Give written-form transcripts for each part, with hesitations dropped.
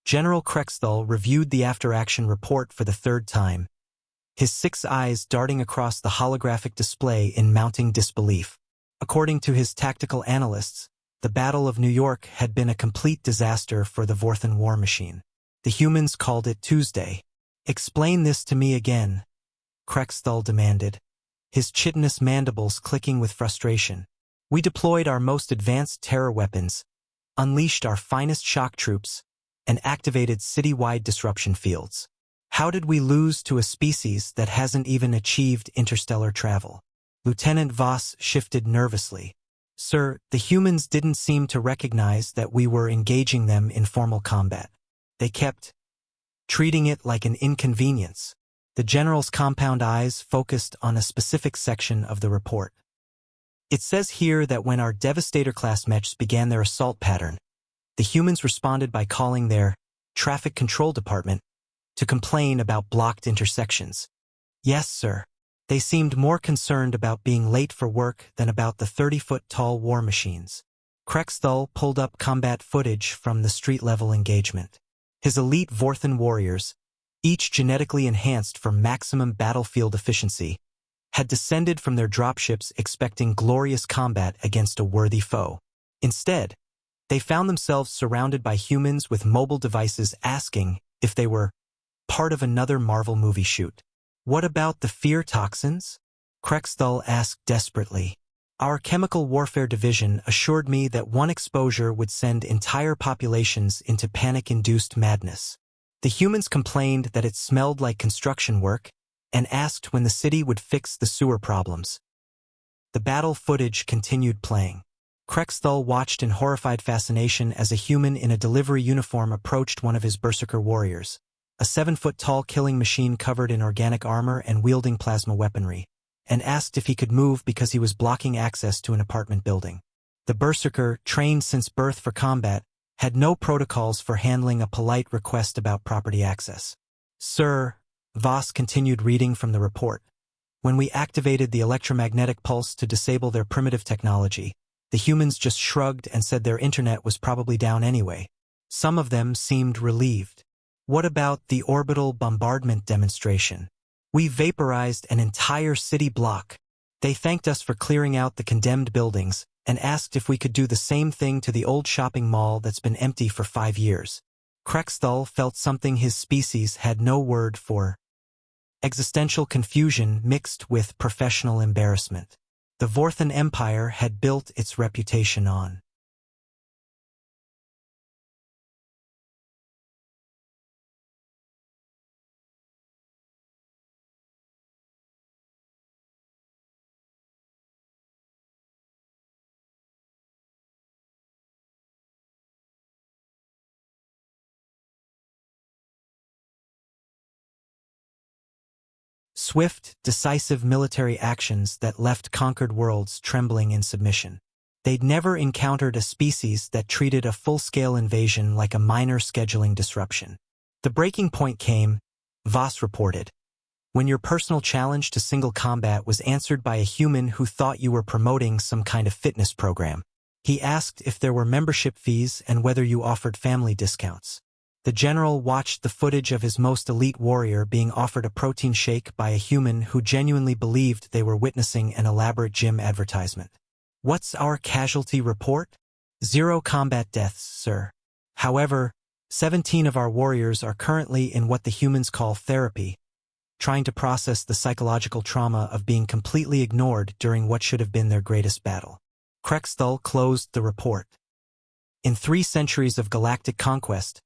General Krexthal reviewed the after-action report for the third time, his 6 eyes darting across the holographic display in mounting disbelief. According to his tactical analysts, the Battle of New York had been a complete disaster for the Vorthan war machine. The humans called it Tuesday. "Explain this to me again," Krexthal demanded, his chitinous mandibles clicking with frustration. "We deployed our most advanced terror weapons, unleashed our finest shock troops, and activated city-wide disruption fields. How did we lose to a species that hasn't even achieved interstellar travel?" Lieutenant Voss shifted nervously. "Sir, the humans didn't seem to recognize that we were engaging them in formal combat. They kept treating it like an inconvenience." The general's compound eyes focused on a specific section of the report. "It says here that when our Devastator-class mechs began their assault pattern, the humans responded by calling their traffic control department to complain about blocked intersections." "Yes, sir. They seemed more concerned about being late for work than about the 30-foot-tall war machines." Krexthal pulled up combat footage from the street-level engagement. His elite Vorthan warriors, each genetically enhanced for maximum battlefield efficiency, had descended from their dropships expecting glorious combat against a worthy foe. Instead, they found themselves surrounded by humans with mobile devices asking if they were part of another Marvel movie shoot. "What about the fear toxins?" Krexthal asked desperately. "Our chemical warfare division assured me that one exposure would send entire populations into panic-induced madness. The humans complained that it smelled like construction work and asked when the city would fix the sewer problems." The battle footage continued playing. Krexthal watched in horrified fascination as a human in a delivery uniform approached one of his berserker warriors, a 7-foot-tall killing machine covered in organic armor and wielding plasma weaponry, and asked if he could move because he was blocking access to an apartment building. The berserker, trained since birth for combat, had no protocols for handling a polite request about property access. "Sir," Voss continued reading from the report, "when we activated the electromagnetic pulse to disable their primitive technology, the humans just shrugged and said their internet was probably down anyway. Some of them seemed relieved. What about the orbital bombardment demonstration? We vaporized an entire city block. They thanked us for clearing out the condemned buildings and asked if we could do the same thing to the old shopping mall that's been empty for 5 years. Krexthal felt something his species had no word for: existential confusion mixed with professional embarrassment. The Vorthan Empire had built its reputation on swift, decisive military actions that left conquered worlds trembling in submission. They'd never encountered a species that treated a full-scale invasion like a minor scheduling disruption. "The breaking point came," Voss reported, "when your personal challenge to single combat was answered by a human who thought you were promoting some kind of fitness program. He asked if there were membership fees and whether you offered family discounts." The general watched the footage of his most elite warrior being offered a protein shake by a human who genuinely believed they were witnessing an elaborate gym advertisement. "What's our casualty report?" "0 combat deaths, sir. However, 17 of our warriors are currently in what the humans call therapy, trying to process the psychological trauma of being completely ignored during what should have been their greatest battle." Krexthal closed the report. In 3 centuries of galactic conquest,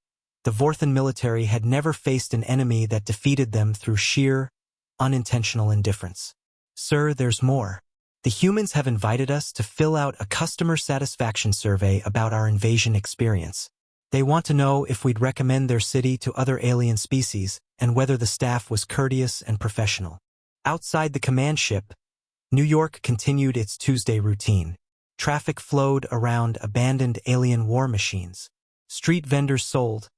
the Vorthan military had never faced an enemy that defeated them through sheer, unintentional indifference. "Sir, there's more. The humans have invited us to fill out a customer satisfaction survey about our invasion experience. They want to know if we'd recommend their city to other alien species and whether the staff was courteous and professional." Outside the command ship, New York continued its Tuesday routine. Traffic flowed around abandoned alien war machines. Street vendors sold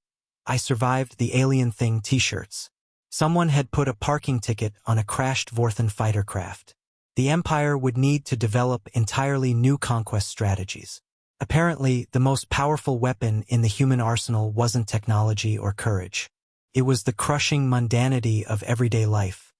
"I survived the alien thing" t-shirts. Someone had put a parking ticket on a crashed Vorthan fighter craft. The Empire would need to develop entirely new conquest strategies. Apparently, the most powerful weapon in the human arsenal wasn't technology or courage. It was the crushing mundanity of everyday life.